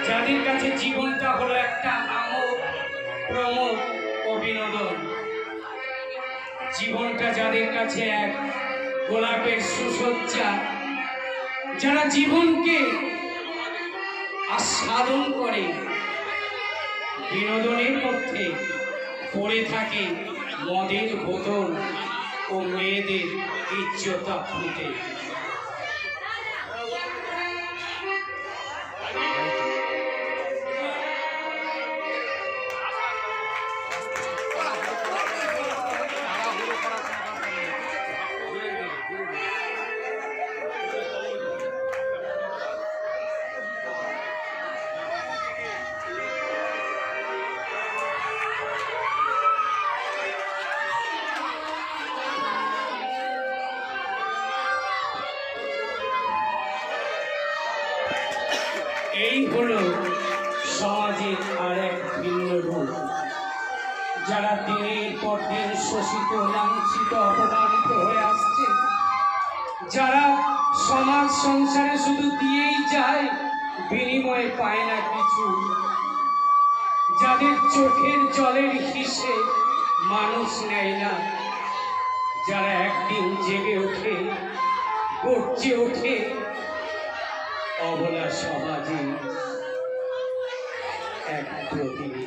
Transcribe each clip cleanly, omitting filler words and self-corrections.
যাদের কাছে জীবনটা হলো একটা আমোদ প্রমোদ ও বিনোদন, জীবনটা যাদের কাছে এক গোলাপের সুসজ্জা, যারা জীবনকে আস্বাদন করে, বিনোদনের মধ্যে পড়ে থাকে মদের বোতল ও মেয়েদের ইজ্জতা ফুটে। এই হলো সমাজের আর এক ভিন্ন রূপ, যারা দিনের পর দিন শোষিত, লাঞ্ছিত, অপমানিত হয়ে আসছে, যারা সমাজ সংসারে শুধু দিয়েই যায়, বিনিময়ে পায় না কিছু, যাদের চোখের জলের হিসেব মানুষ নেয় না, যারা একদিন জেগে ওঠে, গর্জে ওঠে অবলা সমাজে এক প্রতিনিধি।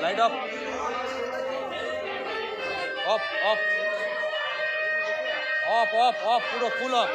Light off. Off, off. Off, off, off. Puro full off.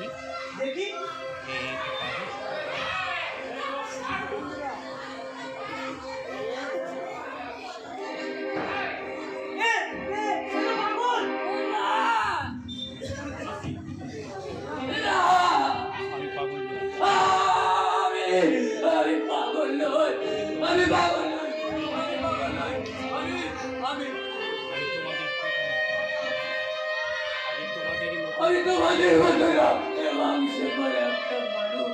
দেখি দেখি এই তো পাগল। ছোট পাগল আমি পাগল নই। আমি পাগল নই, আমি পাগল নই, আমি পাগল নই, আমি আমি তোমাদেরই মতো আমি তোমাদের মতো রক্তে মাংসে করে একটা মানুষ,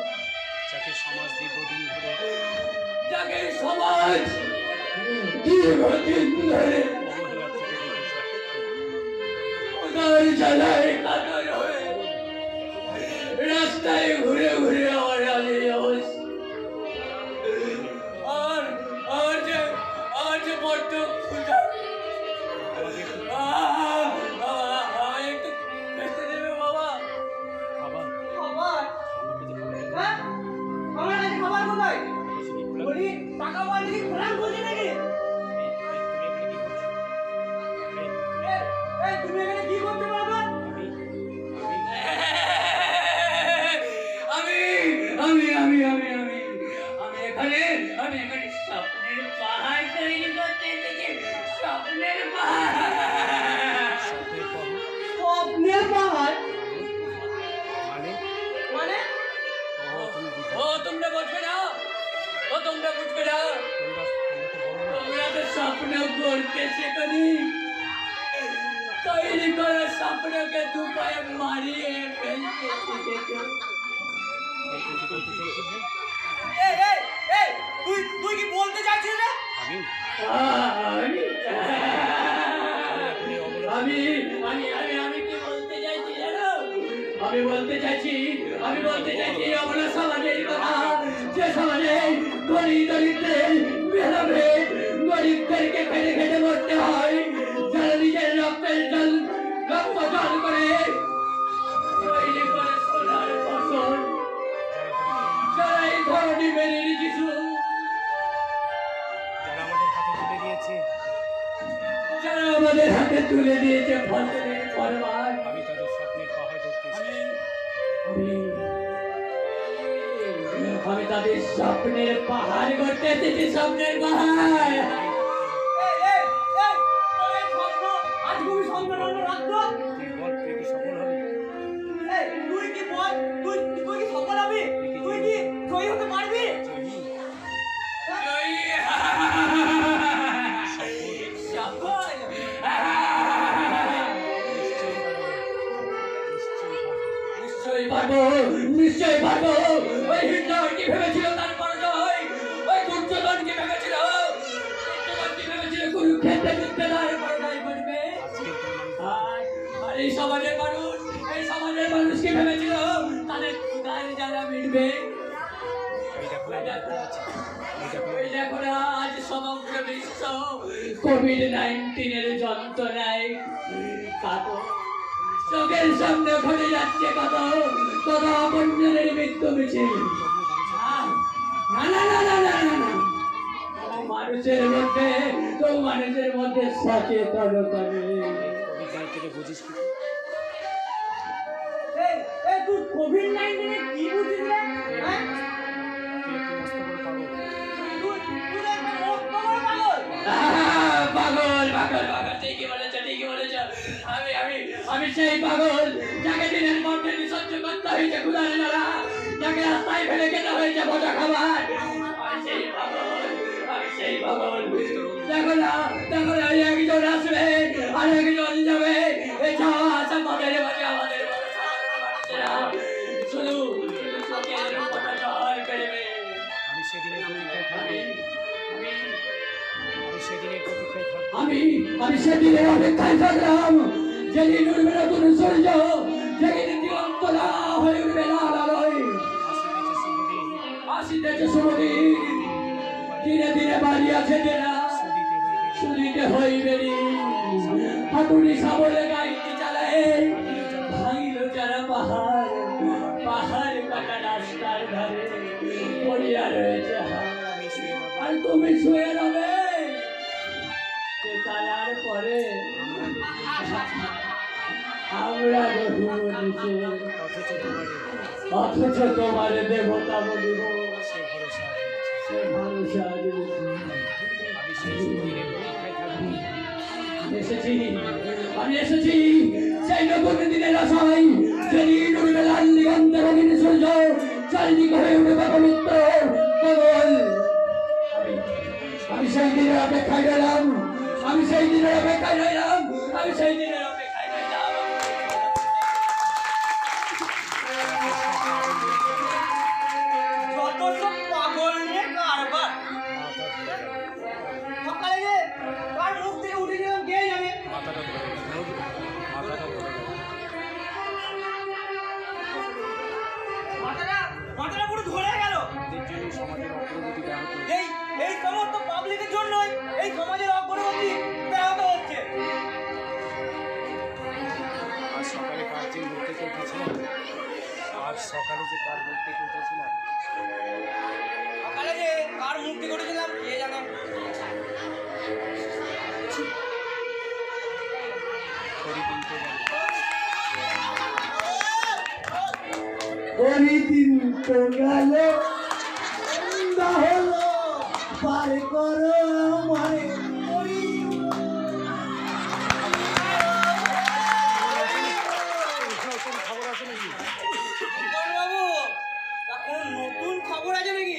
যাকে সমাজ দীর্ঘদিন ধরে যাকে সমাজ দীর্ঘদিন ধরে অবহেলার চোখে দেখেছে। উদার জ্বালায় কাতর হয়ে রাস্তায় ঘুরে ঘুরে আমার হারিয়ে অবস্থা। আর আর যে বড্ড ক্ষুধা, আমাকে একটু একটু খেতে দেবে বাবা? খাবার খাবার আমাকে যে খাবার হ্যাঁ আমার কাছে খাবার কোথায় বেশি কি খোলা বলি টাকা পয়সা কি খোলাম বলছি নাকি তুমি এখানে কি করছো? এই তুমি এখানে কি করতে পারবে আমি আমি আমি আমি আমি আমি এখানে স্বপ্নের পাহাড় তৈরি করতে এসেছি, স্বপ্নের পাহাড়। স্বপ্নের পাহাড় স্বপ্নের পাহাড় মানে মানে ও তুমি বুঝবে ও তোমরা বুঝবে না, ও তোমরা বুঝবে না, তোমরা তো বড় না। তোমরা তো স্বপ্ন করতে শেখনি, তৈরি করা স্বপ্নকে দু পায়ে মারিয়ে ফেলতে শিখেছো। এই কিছু করতে চলেছিস না? এই এই এই তুই কি বলতে চাইছিস রে আমি আমি আমি আমি আমি কি বলতে চাইছি জানো? আমি বলতে চাইছি অবলা সমাজের কথা, যে সমাজে গরিব দরিদ্রের ভেদাভেদ, গরিবদেরকে খেটে খেটে মরতে হয়, যারা নিজের রক্তের জল রক্ত জল করে তৈরি করে সোনার ফসল, যারা এই ধরনের মেনে কিছু, যারা আমাদের হাতে তুলে দিয়েছে, যারা আমাদের হাতে তুলে দিয়েছে ফসলের পরবার, আমি তাদের স্বপ্নের পাহাড় দেখতে এসেছি। আমি তাদের স্বপ্নের পাহাড় করতে এসেছি, স্বপ্নের পাহাড়। এই এই এই তোর এই স্বপ্ন আজ খুবই সম্মেলন রাখতো তুই বল তুই কি সফল হবি? এই তুই কি বল তুই কি সফল হবি তুই কি জয়ী হতে পারবি সফল। নিশ্চয়ই পারবো। ওই হিটলার কি ভেবেছিল তার পরাজয়, ওই দুর্যোধন কি ভেবেছিল কুরুক্ষেত্রে যুদ্ধে তার পরাজয় করবে। আর এই সমাজের মানুষ কি ভেবেছিল তাদের গায়ে জ্বালা মিটবে। ওই দেখো না, আজ সমগ্র বিশ্ব কোভিড-19 যন্ত্রণায় কাতর। চোখের সামনে ঘটে যাচ্ছে কত আপনজনের মৃত্যু মিছিল। না না না না না না না, মানুষের মধ্যে সচেতনতা নেই। বুঝিস কি? এই এই তুই কোভিড-19 এ কি বুঝিস রে হ্যাঁ তুই একটু মস্ত করে পাগল। তুই একটা মস্ত বড় পাগল পাগল ঠিকই বলেছ। আমি সেই পাগল যাকে দিনের পর দিন সহ্য করতে হয়েছে ক্ষুধার জ্বালা, যাকে রাস্তায় ফেলে খেতে হয়েছে ভোজা খাবার। আমি সেই পাগল। দেখো না একজন আসবে আর একজন যাবে, এছাড়া আমাদের মাঝে আমাদের শুধু চোখের কথা জল ফেলবে। আমি সেদিনের প্রতীক্ষায় থাকবো। আমি সেদিনের প্রতীক্ষায় থাকবো। আমি সেদিনের অপেক্ষায় থাকলাম, যেদিন উঠবে নতুন সূর্য, যেদিন দিগন্ত হয়ে উঠবে লাল আলোয়। আসিতেছে শুভদিন, ধীরে ধীরে বাড়ি আছে জেলা, সুদিতে হইবে হাতুড়ি সাবলে গাইতে চালায়, ভাঙিল যারা পাহাড় কাটা রাস্তার ধারে পড়িয়া রয়েছে আর তুমি শুয়ে রবে তালার পরে আমরা অথচ তোমার অথচ তোমার দেবতা বলিব সে ভরসা আর নেই। সে ভরসা দিল। আমি সেই সুদিনের প্রতীক্ষায় থাকবো। এসেছি, আমি এসেছি সেই নতুন দিনের আশায়, যেদিন উঠবে লাল দিগন্ত রঙিন সূর্য, চারিদিক হয়ে উঠবে পবিত্র গগন। আমি সেই দিনের অপেক্ষায় রইলাম, আমি সেই দিনের অপেক্ষায় রইলাম, আমি সেই দিনের অপেক্ষায় রইলাম। যত সব পাগল নিয়ে কারবার। সকালে যে কার মুখ থেকে উঠে গেলাম কে জানে। মাথাটা ধরে গেল, মাথাটা ধরে গেল। মাথাটা পুরো ধরে গেল। এদের জন্য সমাজের অগ্রগতি ব্যাহত হচ্ছে। এই সমস্ত পাবলিকের জন্যই এই সমাজের অগ্রগতি ব্যাহত হচ্ছে। আজ সকালে কার যে মুখ থেকে উঠেছিলাম, আজ সকালে যে কার মুখ থেকে উঠেছিলাম, সকালে যে কার মুখ থেকে উঠেছিলাম কে জানে। করি কিনতে গেল। ওই দিন তো গেল, না হলো পার করো আমারে ওই। কোনো খবর আছে নাকি? বাবু এখন নতুন খবর আছে নাকি?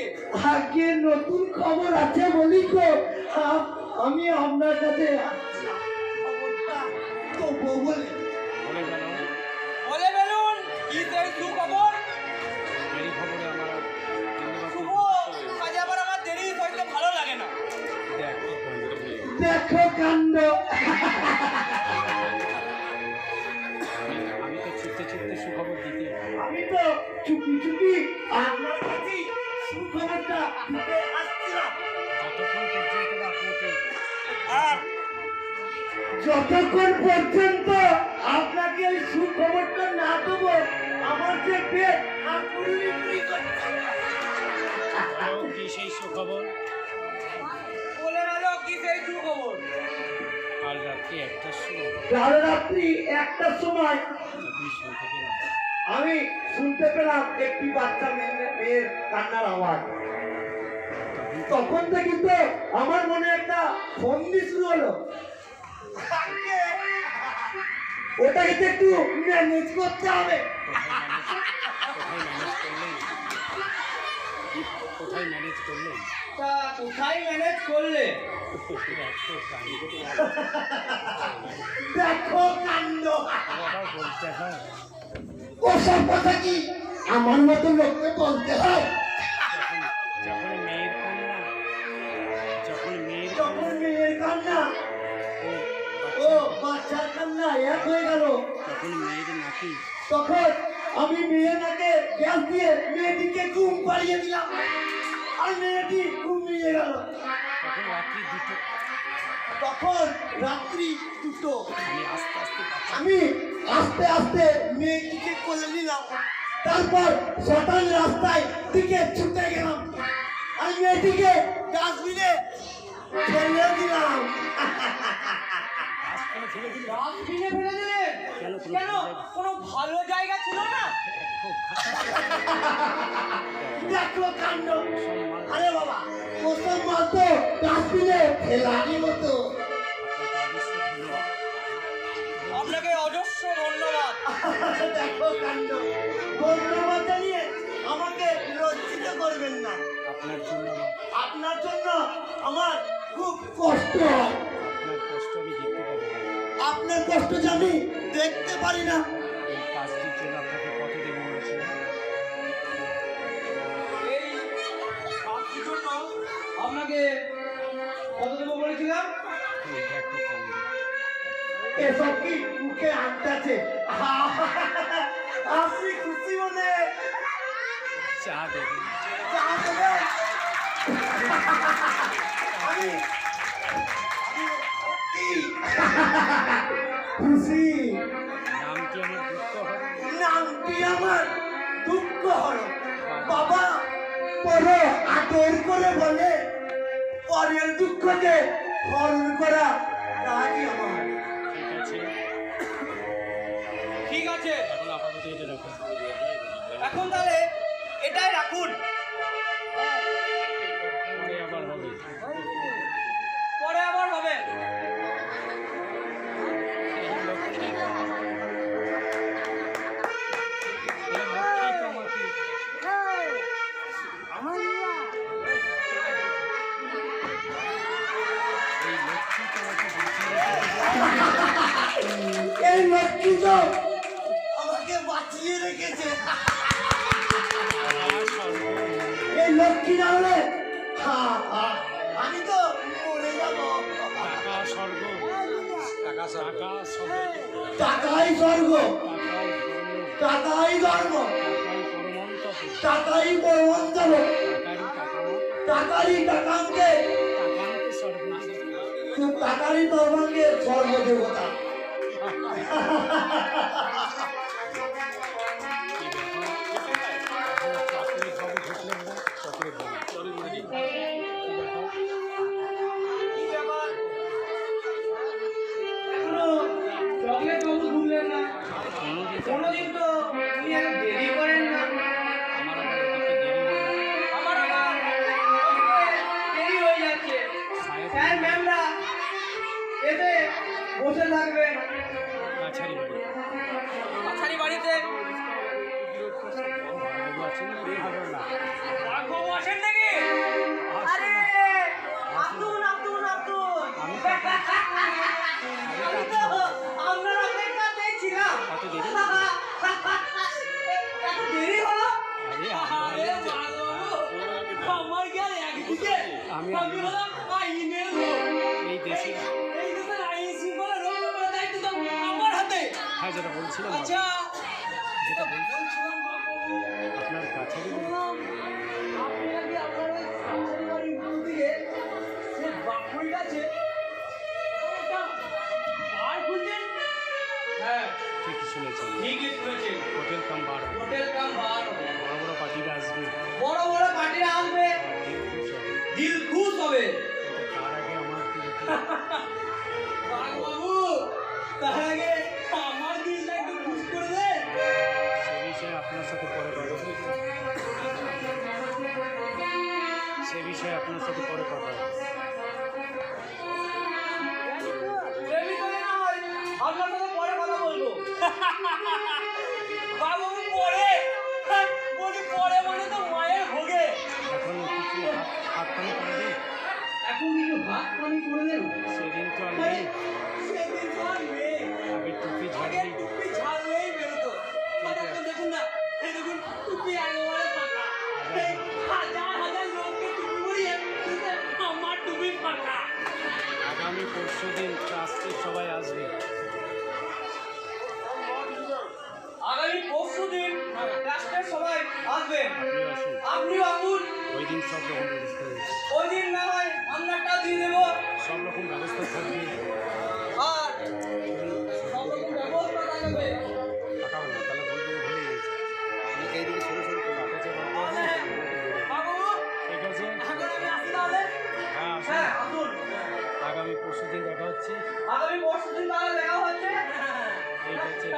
আগে নতুন খবর আছে বলি তো আমি আপনার কাছে খবরটা তো বলে বলে গেল। বলে বেলুন কি সেই সুখবর? দেরি খবরে আমার শুভ আজ আবার আমার দেরি হইতে ভালো লাগে না। দেখো কাণ্ড। আমি তো ছুটতে ছুটতে সুখবর দিতে, আমি তো চুপি চুপি আপনার কাছে সুখবরটা দিতে আসছিলাম। যতক্ষণ পর্যন্ত না আপনাকে আর যতক্ষণ পর্যন্ত আপনাকে ওই সুখবরটা না দেবো আমার যে পেট আকুড়ি করছে। বলো কি সেই সুখবর? বলে গেল কি সেই সুখবর? কাল রাত্রি 1টার সময় কাল রাত্রি 1টার সময় আপনি শুনতে পেলেন? আমি শুনতে পেলাম একটি বাচ্চা মেয়ের কান্নার আওয়াজ। তখন থেকে তো আমার মনে একটা ফন্দি শুরু হলো, ওটাকে তো একটু ম্যানেজ করতে হবে। কোথায় ম্যানেজ করলেন? তা কোথায় ম্যানেজ করলে? দেখো কাণ্ড। বলতে হয় ওসব কথা কি আমার মতো লোককে বলতে হয়? যখন যখন মেয়ের কন্যা যখন মেয়ের যখন মেয়ের কান্না ও বাচ্চার কান্না এক হয়ে গেল, তখন মেয়ের নাকি তখন আমি মেয়েটাকে গ্যাস দিয়ে মেয়েটিকে ঘুম পাড়িয়ে দিলাম, আর মেয়েটি ঘুমিয়ে গেল। তখন রাত্রি 2টো। তখন রাত্রি 2টো। আমি আস্তে আস্তে আমি আস্তে আস্তে মেয়েটিকে কোলে নিলাম, তারপর শ্মশান রাস্তায় দিকে ছুটে গেলাম, আর মেয়েটিকে ডাস্টবিনে ফেলে দিলাম। রাস্তায় ফেলে দিল। ডাস্টবিনে ফেলে দিলে? কেন কোনো কেন কোনো ভালো জায়গা ছিল না? দেখো কাণ্ড। আরে বাবা, ওসব মাল তো ডাস্টবিনে ফেলারই মতো। আপনাকে অজস্র ধন্যবাদ। দেখো কাণ্ড। ধন্যবাদ জানিয়ে আমাকে লজ্জিত করবেন না। আপনার জন্য আপনার জন্য আমার খুব কষ্ট হয়। আপনার কষ্ট আমি দেখতে পাবো না। আপনার কষ্ট যে আমি দেখতে পারি না। এই কাজটির জন্য আপনাকে কত দেবো বলেছিলাম? এই কাজটির জন্য আপনাকে কত দেবো বলেছিলাম? এই দেখো কাণ্ড। এসব কি মুখে আনতেছে? আপনি খুশি মনে চা দেবেন। চা দেবেন? আমি খুশি। নামটি আমার দুঃখ হবে। নামটি আমার দুঃখ হল। বাবা বড় আদর করে বলে, পরের দুঃখকে হরণ করা কাজই আমার। ঠিক আছে, ঠিক আছে, এখন আপাতত এটা রাখো। এখন তাহলে এটাই রাখুন, পরে আবার হবে। পরে আবার হবে। এই লক্ষ্মী তোমাকে এই লক্ষ্মী তো আমাকে বাঁচিয়ে রেখেছে। এই লক্ষ্মী না হলে আমি তো মরে যাবো। টাকা স্বর্গ, টাকা স্বর্গ, টাকাই স্বর্গ, টাকাই ধর্ম, টাকাই ধর্ম, টাকাই পরমন্তব্য, টাকাই পরমন্তব্য, টাকারই টাকা, টাকারই টাকাঙ্গে, টাকাকে স্বর্গ। টাকারই ধর্মাঙ্গে স্বর্গদেবতা। চাকরি সব ঢুকলেন না, চাকরি কি ব্যাপার? এখনো চকলেট বাবু ঢুকলেন না? কোনোদিন তো উনি এত দেরি করেন না। আমার আবার দেরি হয়ে যাচ্ছে। স্যার ম্যামরা এসে বসে থাকবেন কাছারি বাড়ি কাছারি বাড়িতে। বাবু আছেন না, ভালো না। বাবু আসেন নাকি? আরে আসুন আসুন আসুন। আমি তো আপনার অপেক্ষাতেই ছিলাম। কত দেরি? এত দেরি হলো? আরে আরে বাবু, আমার কি আর একদিকে? আমি আমি হলাম আইনের লোক। এই দেশে এই দেশের আইন শৃঙ্খলা রক্ষা করার দায়িত্ব তো আমার হাতে। হ্যাঁ যেটা বলছিলাম আচ্ছা, যেটা বলছিলাম বাবু, আপনার কাছারি বাড়ি আপনি নাকি আপনার ওই কাছারি বাড়ির উল্টো দিকে যে বাকুড়ি আছে, ওটা বার খুঁজছেন? হ্যাঁ, ঠিকই শুনেছেন, ঠিকই শুনেছেন। হোটেল কাম বার হবে। হোটেল কাম বার হবে। বড় বড় পার্টিরা আসবে, বড় বড় পার্টিরা আসবে, দিন খুশ হবে। দিল খুশ হবে। কিন্তু তার আগে আমার দিলকে বাবু, তার আগে আমার দিলটা একটু খুশ করে দে। সে বিষয়ে আপনার সাথে পরে কথা হবে। সে বিষয়ে আপনার সাথে পরে কথা হবে। সে বিষয়ে না হয় আপনার সাথে পরে কথা বলবো। বাবু পরে, বলি পরে মানে তো মায়ের ভোগে। এখন কিছু হাত পানি করে দিন। এখন কিছু ভাত পানি করে দেন। সেদিন তো আর নেই, সেদিন তো আর নেই। আগে টুপি আগে ঝাড়ি টুপি ঝাড়লেই বেরোতো। আর এখন দেখুন না, এই দেখুন টুপি একেবারে ফাঁকা। এই হাজার হাজার লোককে টুপি পরিয়ে কিন্তু আমার টুপি ফাঁকা। আগামী পরশুদিন ট্রাস্টের সবাই আসবে। আগামী পরশুদিন ট্রাস্টের সবাই আসবেন। আপনি আসুন, আপনিও আসুন। ওই দিন সব রকম ব্যবস্থা হবে। ওই দিন না হয় আপনারটা দিয়ে দেবো। সব রকম ব্যবস্থা থাকবে। আর সব রকম ব্যবস্থা থাকবে। টাকা হবে না, তাহলে বলতে ভুলে গেছি। এইদিকে সরু সরু করে আছে বাবু, ঠিক আছে। এখন আমি আসি তাহলে? হ্যাঁ আসুন। হ্যাঁ, আসুন। আগামী পরশুদিন দেখা হচ্ছে। আগামী পরশুদিন তাহলে দেখা হচ্ছে। ঠিক আছে।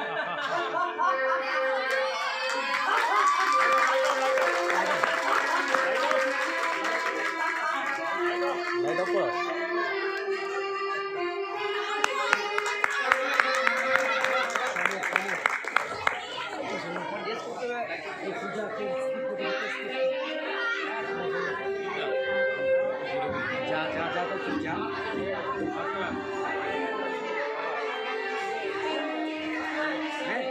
যা যা যা তো তুই যা। হ্যাঁ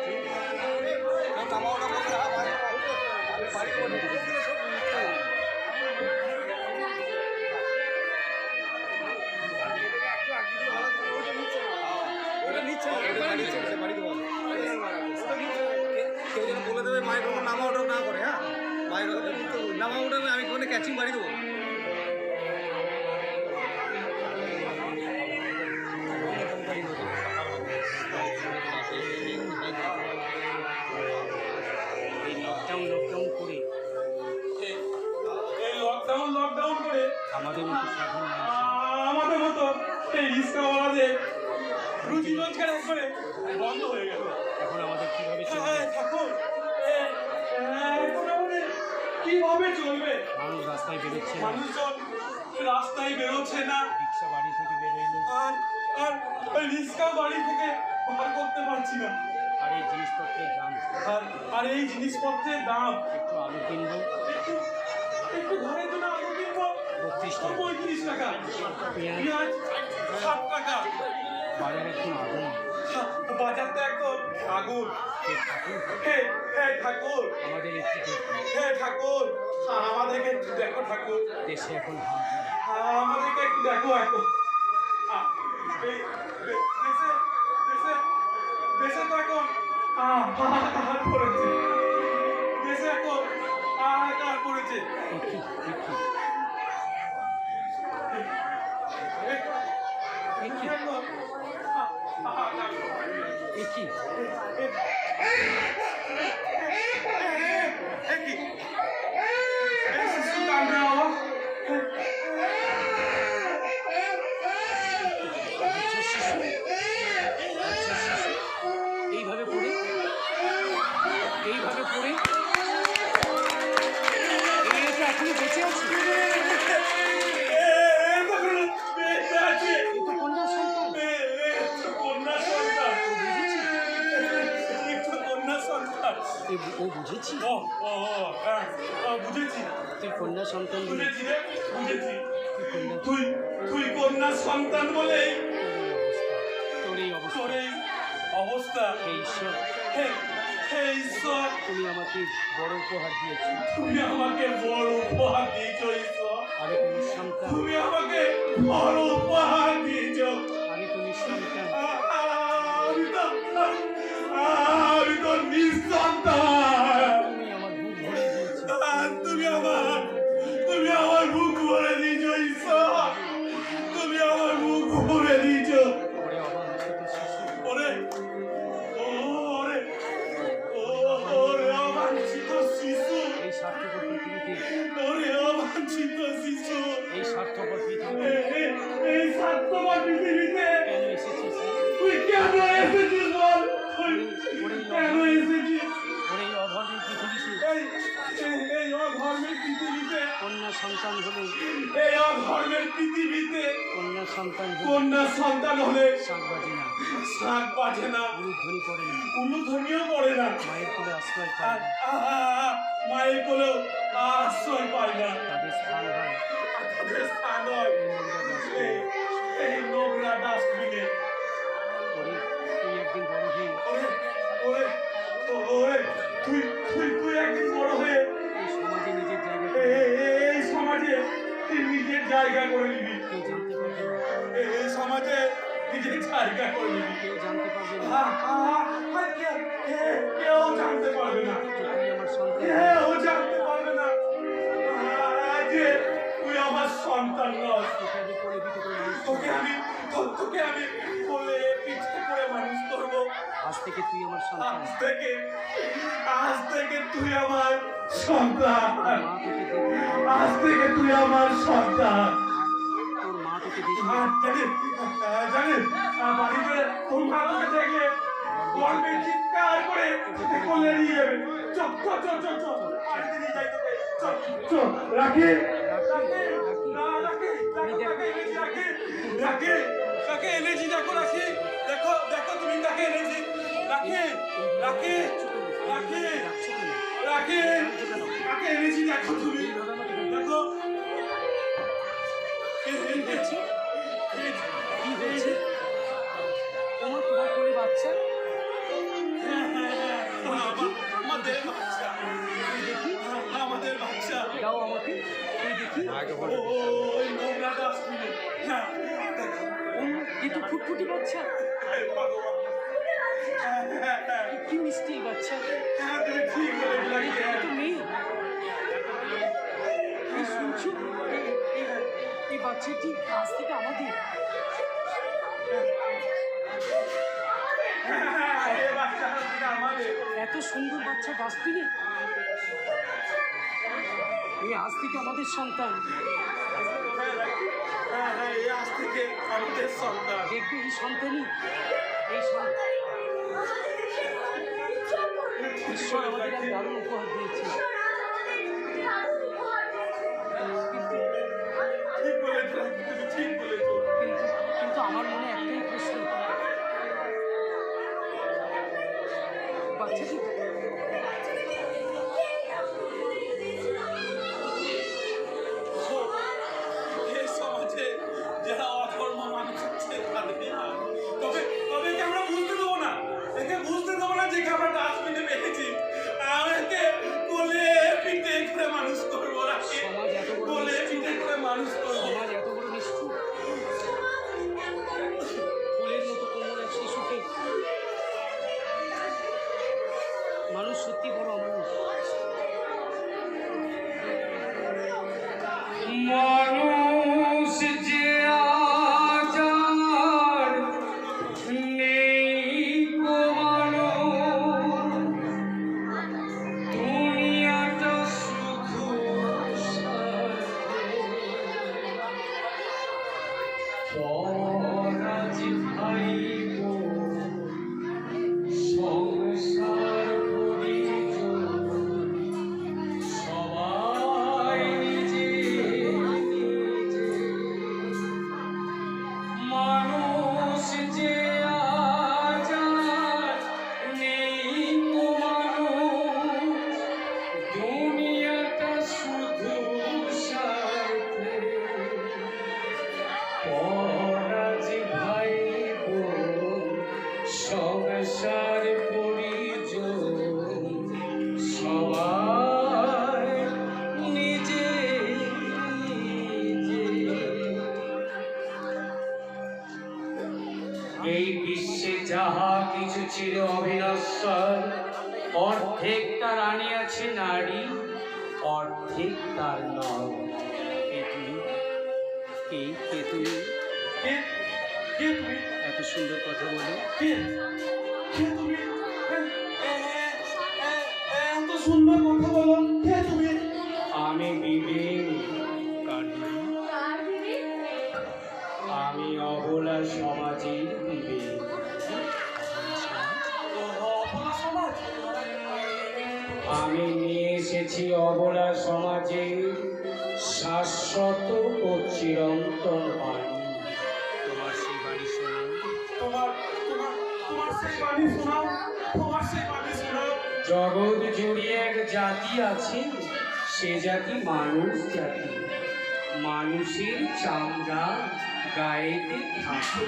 কেউ যেন বলে দেবে মায়ের কোনো নামা ওটা না করে, হ্যাঁ মায়ের নামা ওটা আমি কোনো ক্যাচিং বাড়ি দেবো। এই লকডাউন করে এই লকডাউন করে আমাদের মতো সাধারণ মানুষ আমাদের মতো এই রিক্সাওয়ালাদের রুজি রোজগার করে বন্ধ হয়ে গেল। এখন আমাদের কিভাবে চলবে? ঠাকুর চলবে? মানুষ রাস্তায় বেরোচ্ছে না, মানুষজন রাস্তায় বেরোচ্ছে না, রিক্সা বাড়ি থেকে বেরোলো, আর আর ওই রিক্সা বাড়ি থেকে বার করতে পারছি না। আর এই জিনিসপত্রের দাম, আর আর এই জিনিসপত্রের দাম, একটু আলু কিনবো একটু একটু ঘরের জন্য আলু কিনবো 32 টাকা, 35 টাকা, পেঁয়াজ পেঁয়াজ 7 টাকা। বাজার একটু আগুন, বাজার তো একদম আগুন। হে ঠাকুর হে হে ঠাকুর, আমাদের একটু দেখুন, হে ঠাকুর, আমাদেরকে একটু দেখো ঠাকুর, দেশে এখন হাত আমাদেরকে একটু দেখো এখন। এই দেশে দেশে দেশে তো এখন হাহাকার পড়েছে, দেশে এখন হাহাকার পড়েছে। দেখি দেখি দেশে এখন হাহাকার পড়েছে। দেখি এইভাবে পড়ে এইভাবে পড়ে এই তো এখনো বেঁচে আছে, এই তো কন্যা সন্তান, ও বুঝেছি বুঝেছি তুই কন্যা সন্তান বলে বুঝেছি রে, বুঝেছি। তুই কন্যা তুই তুই কন্যা সন্তান বলেই তোর এই অবস্থা, তোর এই অবস্থা। হে ঈশ্বর হে হে ঈশ্বর, তুমি আমাকে বড় উপহার দিয়েছো, তুমি আমাকে বড় উপহার দিয়েছো ঈশ্বর, আমি তো নিঃসন্তান, তুমি আমাকে বড় উপহার দিয়েছো। আমি তো নিঃসন্তান, আমি তো নিঃসন্তান। তুমি আমার বুক ভরে দিয়েছো, তুমি আমার বুক ভরে দিয়েছো ঈশ্বর, তুমি আমার বুক ভরে দিয়েছো। ওরে অবাঞ্ছিত শিশু, ওরে ওরে ওরে অবাঞ্ছিত শিশু, এই স্বার্থপর পৃথিবীতে, ওরে অবাঞ্ছিত শিশু, এই স্বার্থপর পৃথিবীতে এই স্বার্থপর পৃথিবীতে কেন এসেছিস রে? তুই কেন এসেছিস বল? তুই কেন এসেছিস ওরে এই অধর্মের পৃথিবীতে এই অধর্মের পৃথিবীতে? কন্যা সন্তান হলে, এই অধর্মের পৃথিবীতে কন্যা সন্তান হলে কন্যা সন্তান হলে শাক বাজে না, শাক বাজে না, উলুধ্বনি পড়ে না, উলুধ্বনিও পড়ে না, মায়ের কোলে আশ্রয় আর পায় না, মায়ের কোলেও আশ্রয় পায় না, তাদের স্থান হয় তাদের স্থান হয় এই নোংরা ডাস্টবিনে। ওরে তুই একদিন বড় হয়ে ওরে ওরে ওরে তুই তুই তুই একদিন বড় হয়ে এই সমাজে নিজের জায়গা এই সমাজে তুই নিজের জায়গা করে নিবি, কেউ জানতে পারবে না, এই সমাজে নিজের জায়গা করে নিবি। কেউ জানতে পারবে না কেউ জানতে পারবে না, যে তুই আমার সন্তান, কেউ জানতে পারবে না যে তুই আমার সন্তান নস। তোকে আমি করে দিতে করে মানুষ তোকে করবো। আমি তোকে আমি কোলে পিঠে করে মানুষ করবো। আজ থেকে তুই আমার সন্তান, আজ থেকে তুই আমার সন্তান, মা তোকে দেখবে, আজ থেকে তুই আমার সন্তান। তোর মা তোকে দেখবে, জানিস বাড়িতে তোর মা তোকে দেখলে গর্বে চিৎকার করে তোকে কোলে নিয়ে যাবে। চল চল চল চল চল বাড়িতে নিয়ে যাই তোকে, চল চল। রাখি রাখি এনেছি, দেখো রাখি, দেখো দেখো তুমি তাকে এনেছি, রাখি রাখি রাখি রাখি তাকে এনেছি, দেখো তুমি দেখো এনেছি। কি হয়েছে? তোমার কোলে বাচ্চা, আমাদের বাচ্চা, আমাদের বাচ্চা। দাও আমাকে, তুই দেখি, ওই নোংরা ডাস্টবিনে। এ তো ফুটফুটি বাচ্চা, কি মিষ্টি এই বাচ্চা, তুমি ঠিক বলে এ তো মেয়ে, এই শুনছো, এই বাচ্চাটি আজ থেকে আমাদের, এত সুন্দর বাচ্চা ডাস্টবিনে, এই আজ থেকে আমাদের সন্তান, আজ থেকে আমাদের সন্তান। দেখবে এই সন্তানই, এই সন্তান ঈশ্বর আমাদের এক দারুণ উপহার দিয়েছে। ঠিক বলেছো। কিন্তু কিন্তু আমার মনে একটাই প্রশ্ন, বাচ্চাটি এই সমাজে যারা অধর্ম মানুষ আছে তাদেরই হাল। তবে তবে একে আমরা বুঝতে দেবো না, একে বুঝতে দেবো না যে আমরা ডাস্টবিনে ফেলেছি। একে কোলে পিঠে করে মানুষ করবো না, সমাজ এত বড় কোলে পিঠে করে মানুষ করবো। সমাজ এত বড় নিষ্ঠুর, ফুলের মতো কোমল এক শিশুকে মানুষ সত্যি বড় অমানুষ। মানুষ যে আজ আর নেই কমানো, দুনিয়াটা শুধু পরাজ ভাইব সংসার পরিজন সবাই নিজে নিজে। মানুষ যে আজ আর নেই কো মানুষ, দুনিয়াটা শুধু স্বার্থে পরাজ ভাইব সংসার পরিজন সবাই নিজে নিজে। এই বিশ্বে যাহা কিছু ছিল অবিনশ্বর, অর্ধেক তার আনিয়াছে নারী, অর্ধেক তার নর। কে তুমি? কে তুমি? কে কে তুমি? এত সুন্দর কথা বলো। কে কে তুমি? এত সুন্দর কথা বলো, কে তুমি? আমি বিবেক, কার দিদি? আমি অবলা সমাজের বিবেক। অপনা সমাজ। আমি নিয়ে এসেছি অবলা সমাজের শাশ্বত ও চিরন্তন বাণী। তোমার সেই বাড়ি শোনো। তোমার তোমার তোমার সেই বাণী শোনাও, তোমার সেই বাণী শোনাও। জগৎ জুড়ে এক জাতি আছে, সে জাতি মানুষ জাতি। মানুষের চামড়া গায়েতে থাকে,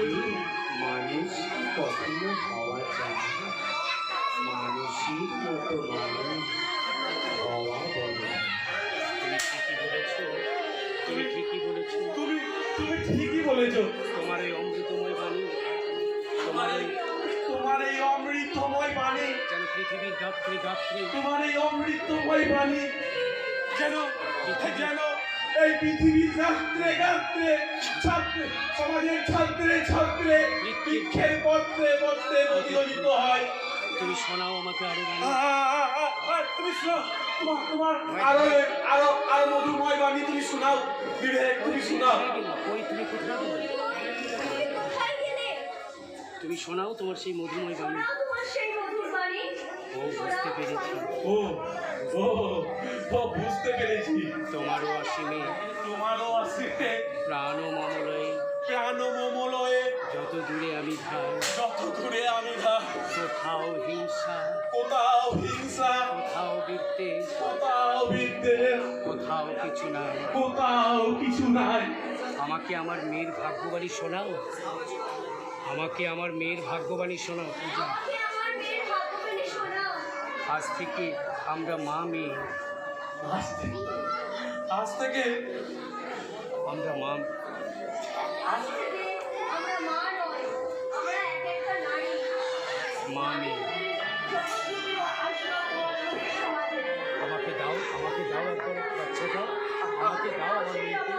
মানুষ কি কখনো হওয়া যায় না? মানুষের মতো মানুষ হওয়া বলে। তুমি ঠিকই বলেছ, তুমি ঠিকই বলেছ। তুমি তুমি ঠিকই বলেছো। তোমার এই অমৃতময় বাণী, তোমার এই তোমার এই অমৃতময় বাণী, যেন পৃথিবীর গাত্রে গাত্রে, তোমার এই অমৃতময় বাণী যেন যেন এই পৃথিবীর গাত্রে গাত্রে ছাত্রে সমাজের ছাত্রে ছাত্রে বৃক্ষের পত্রে পত্রে প্রতিফলিত হয়। তুমি শোনাও আমাকে আরো বাণী। তুমি শোনাও, তোমার আরো আরো আরো মধুময় বাণী তুমি শোনাও বিবেক, তুমি শোনাও। কই তুমি কোথায় গেলে? তুমি শোনাও তোমার সেই মধুময় বাণী। ও বুঝতে পেরেছি, ও ও ও বুঝতে পেরেছি। তোমারও অসীমে তোমারও আসিতে প্রাণ ও মমলয়ে প্রাণ মমলয়ে যত দূরে আমি ধাই, যত দূরে আমি যাই, কোথাও হিংসা, কোথাও হিংসা, কোথাও বিদ্বেষ, কোথাও বিদ্বেষ, কোথাও কিছু নাই। কোথাও কিছু নাই। আমাকে আমার মেয়ের ভাগ্যবাণী শোনাও, আমাকে আমার মেয়ের ভাগ্যবাণী শোনাও। পূজা, আজ থেকে আমরা মা মেয়ে, আজ থেকে আমরা মা মা মেয়ে। আমাকে দাও, আমাকে দাও একবার বাচ্চা দাও, আমাকে দাও আমার মেয়েকে,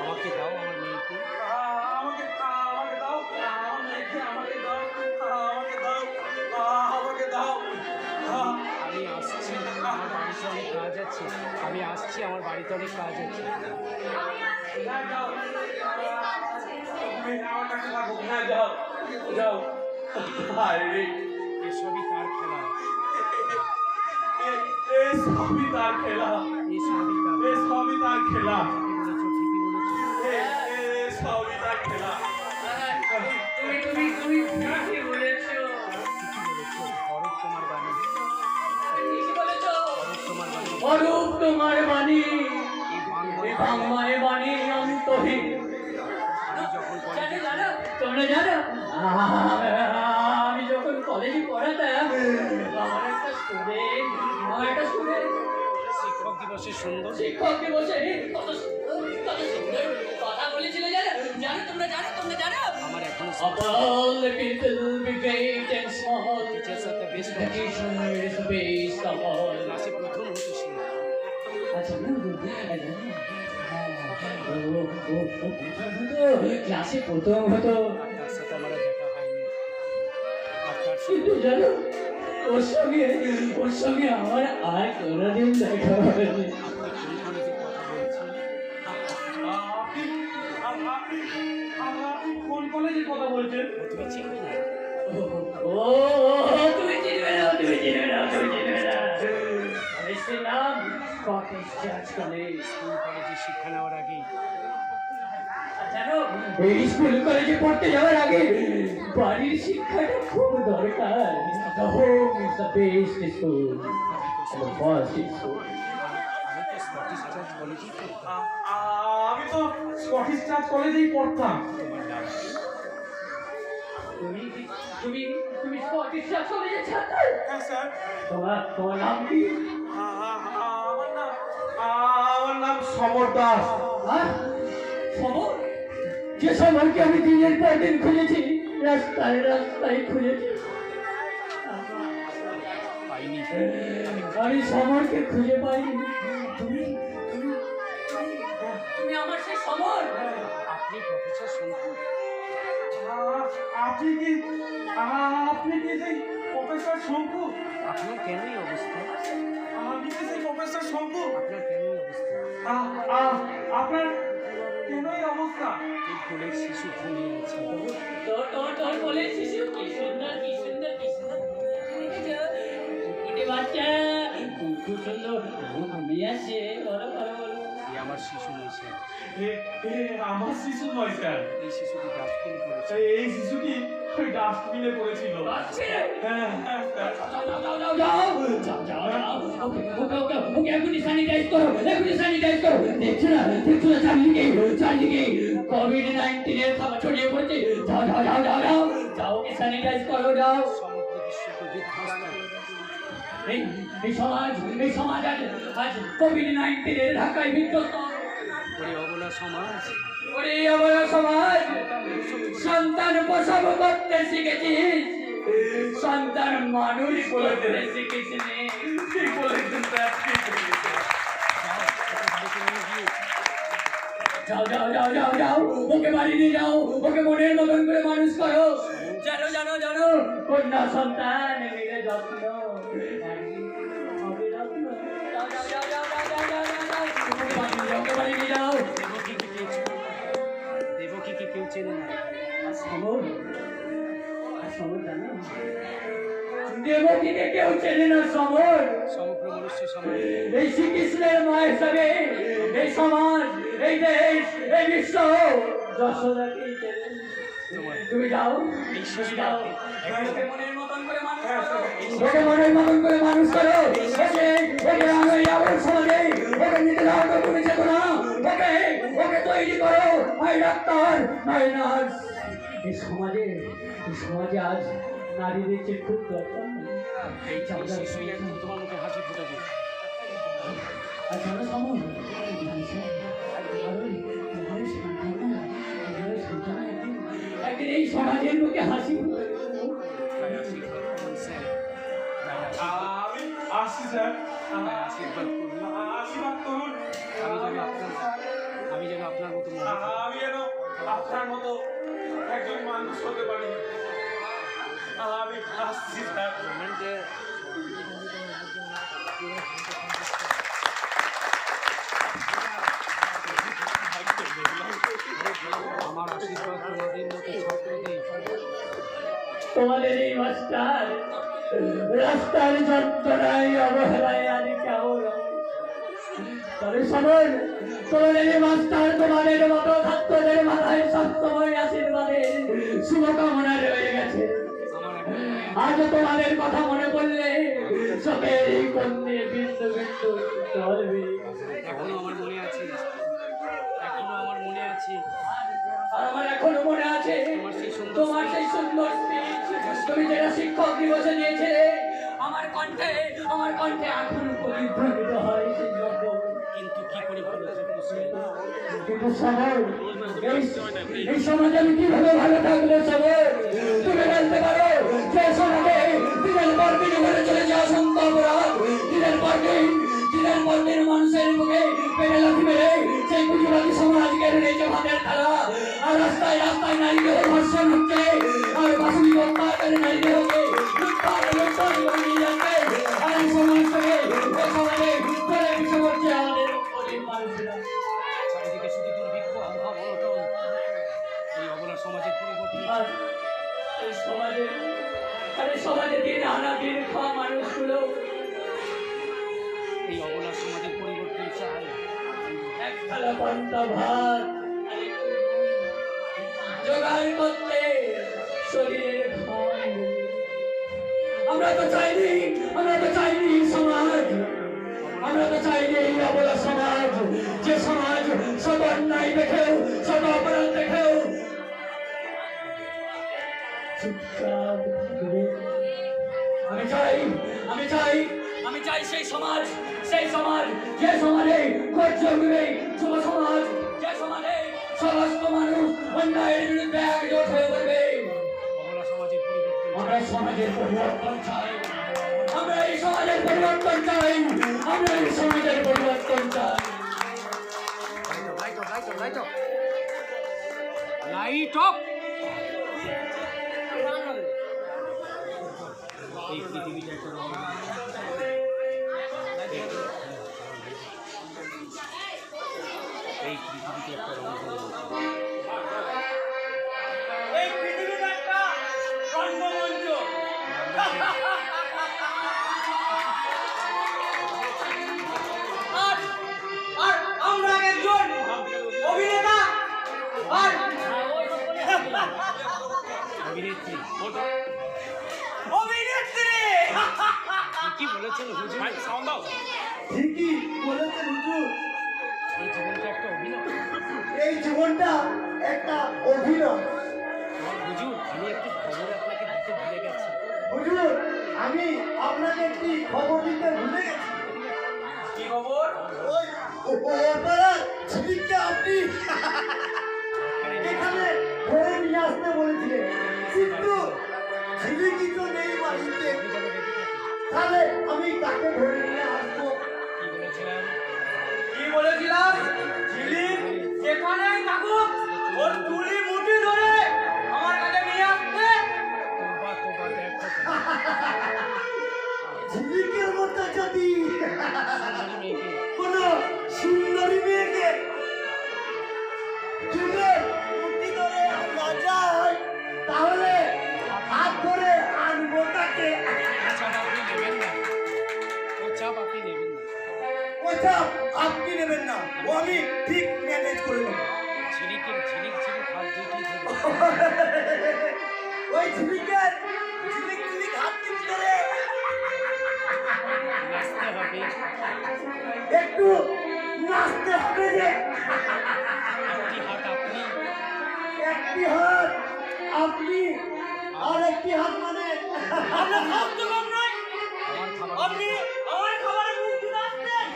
আমাকে দাও আমার মেয়েকে। আমাকে আমাকে দাও, আমাকে দাও, আমাকে দাও, আমাকে দাও। আমি আসছি, আমার বাড়িতে অনেক কাজ আছে, আমি আসছি, আমার বাড়িতে অনেক কাজ আছে। তুমি আমার কাছে থাকো, হ্যাঁ যাও যাও। আরে এসবই তার খেলা, এই সবই তার খেলা, এসবই তার এই সবই তার খেলা। ঠিকই বলেছো, ঠিকই বলেছো। অরূপ তোমার বাণী এই বাংলায় বাংলায় বাণী অন্তহীন। আমি যখন জানো জানো তোমরা জানো আমি যখন কলেজে পড়াতাম আমার একটা স্টুডেন্ট শিক্ষক দিবসে সুন্দর শিক্ষক দিবসে কত সুন্দর কথা বলেছিল জানো জানো তোমরা জানো আমার এখনো Of all the people, big, great and small, teachers are the best education is the base of all. ক্লাসে প্রথম হতো সে ক্লাসে প্রথম হতো তার সাথে আমার আর দেখা হয়নি আর তার সাথে কিন্তু জানো ওর সঙ্গে আমার আর কোনোদিন দেখা হয়নি। আপনি কোন কলেজে কথা বলছেন? আপনি কোন কলেজের কথা বলছেন? তুমি চিনবে না ও তুমি চিনবে না কলেজটির নাম স্কটিশ চার্চ কলেজ। স্কুল কলেজে শিক্ষা নেওয়ার আগেই জানো এই স্কুল কলেজে পড়তে যাওয়ার আগে বাড়ির শিক্ষাটা খুব দরকার। The home is the best school and the first school. আমি তো স্কটিশ চার্চ কলেজেই পড়তাম। আমি তো স্কটিশ চার্চ কলেজেই পড়তাম। তোমার নাম তুমি স্কটিশ চার্চ কলেজের ছাত্র? হ্যাঁ স্যার। তোমার নাম কি? আমার নাম সমর দাস। আর সমর? যে সমরকে আমি দিনের পর দিন খুঁজেছি, রাস্তায় খুঁজেছি, পাইনি আমি সমরকে খুঁজে পাইনি। তুমি আমার সেই সমর? আপনি প্রফেসর শঙ্কু আপনি কি সেই প্রফেসর শঙ্কু? আপনার কেন এই অবস্থা? আপনি কি সেই প্রফেসর শঙ্কু? আপনার কেন এই অবস্থা? আপনার কেন এই অবস্থা? এই কোলের শিশু ঘুমিয়ে আছে তোর বলে শিশু কি সুন্দর বাচ্চা খুব সুন্দর ঘুমিয়ে আছে। বলো এই আমার শিশু নয় স্যার আমার শিশু নয় স্যার। এই শিশুটি ডাস্টবিন করেছে এই শিশুটি ওই ডাস্টবিনে পড়েছিল। হ্যাঁ হ্যাঁ স্যার। ওকে এখনই স্যানিটাইজ করো। দেখছো না চারদিকে COVID-19 এর খাবার ছড়িয়ে পড়েছে। যাও ওকে স্যানিটাইজ করো যাও। সমগ্র বিশ্বকে বিধ্বস্ত এই সমাজ আজ COVID-19 এর ধাক্কায় বিধ্বস্ত। করে অবলা সমাজ ওরে আমার সমাজ সন্তান প্রসব করতে শিখেছিস, সন্তান মানুষ করতে শিখেছিস। ঠিক বলেছেন স্যার, ঠিক বলেছেন। যাও ওকে বাড়ি নিয়ে যাও, ওকে মনের মতন করে মানুষ করো। জানো কন্যা সন্তান মিলে যত্ন ওকে বাড়ি নিয়ে যাও। দেবকীকে কেউ চেনে না সমর জানো দেবকীকে কেউ চেনে না। সমর সমগ্র মনুষ্য সমাজ এই শ্রীকৃষ্ণের মা হিসাবে এই সমাজ, এই দেশ, এই বিশ্ব যশোদাকেই চেনে। তুমি যাও ওকে মনের মতন করে মানুষ করো। ওকে সমাজে ওকে নিতে যাও তুমি চেতনা। ওকে তৈরি করো, নয় ডাক্তার নয় নার্স। এই সমাজে আজ নারীদের যে খুব দরকার। এই শিশুই একদিন তোমার মুখে হাসি ফোটাবে আর জানো সমর একদিন এই সমাজের মুখে হাসি তাই আশীর্বাদ করুন স্যার তাই আমি আসছি স্যার। আশীর্বাদ করুন আশীর্বাদ করুন। আমি যেন আপনার মতো মহান আমি যেন আপনার মতো একজন মানুষ হতে পারি। আমি আসছি স্যার। আমার আশীর্বাদ তোমাদের মতো ছাত্রদের তোমাদের এই মাস্টার রাস্তার যন্ত্রণায় অবহেলায় আজ কেমন। তবে সমর তোমাদের এই মাস্টার তোমাদের মতো ছাত্রদের মাথায় সবসময় আশীর্বাদের শুভকামনা রয়ে গেছে। আমার এখন আজ তোমাদের কথা মনে পড়লে চোখের এই কোণ দিয়ে বিন্দু বিন্দু চলবে। এখনো আমার মনে আছে, এখনো আমার মনে আছে। আর আমার এখনো মনে আছে তোমার সেই সুন্দর স্পিচ, তুমি যেটা শিক্ষক দিবসে দিয়েছিলে। আমার কণ্ঠে এখনো প্রতিধ্বনিত হয় সেই শব্দ। কিন্তু কি করে বলেছে কিন্তু সবাই এই সমাজে আমি কিভাবে ভালো থাকলে সবাই তুমি বলতে পারো যে সমাজে দিনের পর দিন ঘরে চলে যাওয়া সম্ভব অপরাধ, দিনের পর দিন মানুষের মুখে পেটে লাথি মেরে সেই পুঁজিবাদী সমাজ কেড়ে নিয়েছে ভাতের থালা। আর রাস্তায় নারীদের ধর্ষণ হচ্ছে, আর বাসুনি অত্যাচারে নারীদেরকে লুটপাট বানিয়ে যাচ্ছে। আর এই সমাজ থেকে এই সমাজে চলে মিশে পড়ছে আমাদের গরিব মানুষেরা। চারিদিকে শুধু দুর্ভিক্ষ, অভাব, অনটন। এই অবলা সমাজের পরিবর্তন আর এই সমাজে দিন আনা দিন খাওয়া মানুষগুলো এই অবলা সমাজের পরিবর্তন চাই। এক থালা পান্তা ভাত আর একটু জোগাড় করতে শরীরের ঘাম। আমরা তো চাইনি সমাজ, আমরা তো চাইনি এই অবলা সমাজ, যে সমাজ শত অন্যায় দেখেও, শত অপরাধ দেখেও চুপচাপ থাকবে। আমি চাই সেই সমাজ, যে সমাজে কর্তব্যে যুব সমাজ, যে সমাজে সমস্ত মানুষ অন্যায়ের বিরুদ্ধে একজোট হয়ে পড়বে। অবলা সমাজের পরিবর্তন আমরা সমাজের পরিবর্তন চাই, আমরা এই সমাজের পরিবর্তন চাই, আমরা এই সমাজের পরিবর্তন চাই। Light off. এই পৃথিবীটা একটা এই পৃথিবীতে একটা এই পৃথিবীটা একটা রঙ্গমঞ্চ। আর আমরা একজন অভিনেতা আর অভিনেত্রী। অভিনেত্রী। কি বলেছেন হুজুর? ঠিকই বলেছেন হুজুর, এই জীবনটা একটা অভিনয়। এই জীবনটা একটা অভিনয়। হুজুর, আমি একটু খবর আপনাকে দিতে ভুলে গেছি। হুজুর, আমি আপনাকে একটি খবর দিতে ভুলে গেছি। কি খবর? ওই ওপাড়ার ঝিলিকটা আপনি এখানে ধরে নিয়ে আসতে বলেছিলেন, কিন্তু ঝিলিকই তো নেই বাড়িতে। তাহলে আমি তাকে ধরে নিয়ে আসবো। কি বলেছিলাম? কি বলেছিলাম? ঝিলিক যেখানেই থাকুক ওর চুলি মুঠি ধরে আমার কাছে নিয়ে আসতে। তোবা দেখো ঝিলিকের মতো যদি মেয়েকে কোন সুন্দরী মেয়েকে চুলের মুঠি ধরে আনা যায়, তাহলে হাত ধরে আনবো তাকে। ও চাপ আপনি নেবেন না। ওটা আপনি নেবেন না, ও আমি ঠিক ম্যানেজ করে নেব। ঝিলিক হাত দুটি ধরে ওই ঝিলিকের ঝিলিক হাত টিপে ধরে নাচতে হবে। একটু নাচতে হবে যে। একটি হাত আপনি, একটি হাত আপনি আর একটি হাত মানে আমরা খাদ্য কম নয়। আমার খাবার আপনি আমার খাবারে মুখ দিতে আসছেন।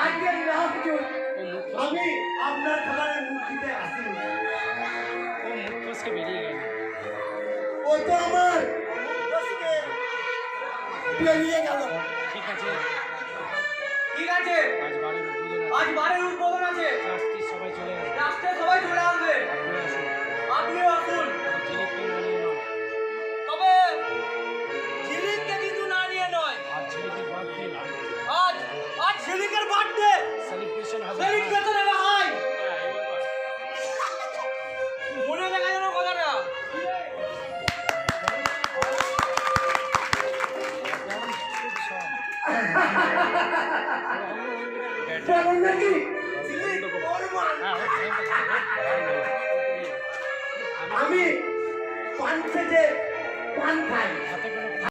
আজকে নাচ চল। ও মুখ আমি আপনার খাবারে মুখ দিতে আসি। ফসকে বেরিয়ে গেল। ও তো আমার মুখকে বেরিয়ে গেল। ঠিক আছে, ঠিক আছে, আজ বাড়ির উদ্বোধন আজ বাড়ির উদ্বোধন আছে। আছে। সবাই চলে গেল। রাস্তে সবাই চলে আসবে। আপনি আসুন। আপনিও আসুন। ঝিলিককে নিয়ে নাও। তবে ঝিলিককে কিন্তু না নিয়ে নয়। আজ ঝিলিকের বার্থডে, আজ ঝিলিকের বার্থডে। সেলিব্রেশন হবে। সেলিব্রেশন হবে ভাই। মনে দেখা যেন কথাটা। কেমন নাকি ঝিলিক ওর মা। আমি পান খেতে পান খাই, হাতে করে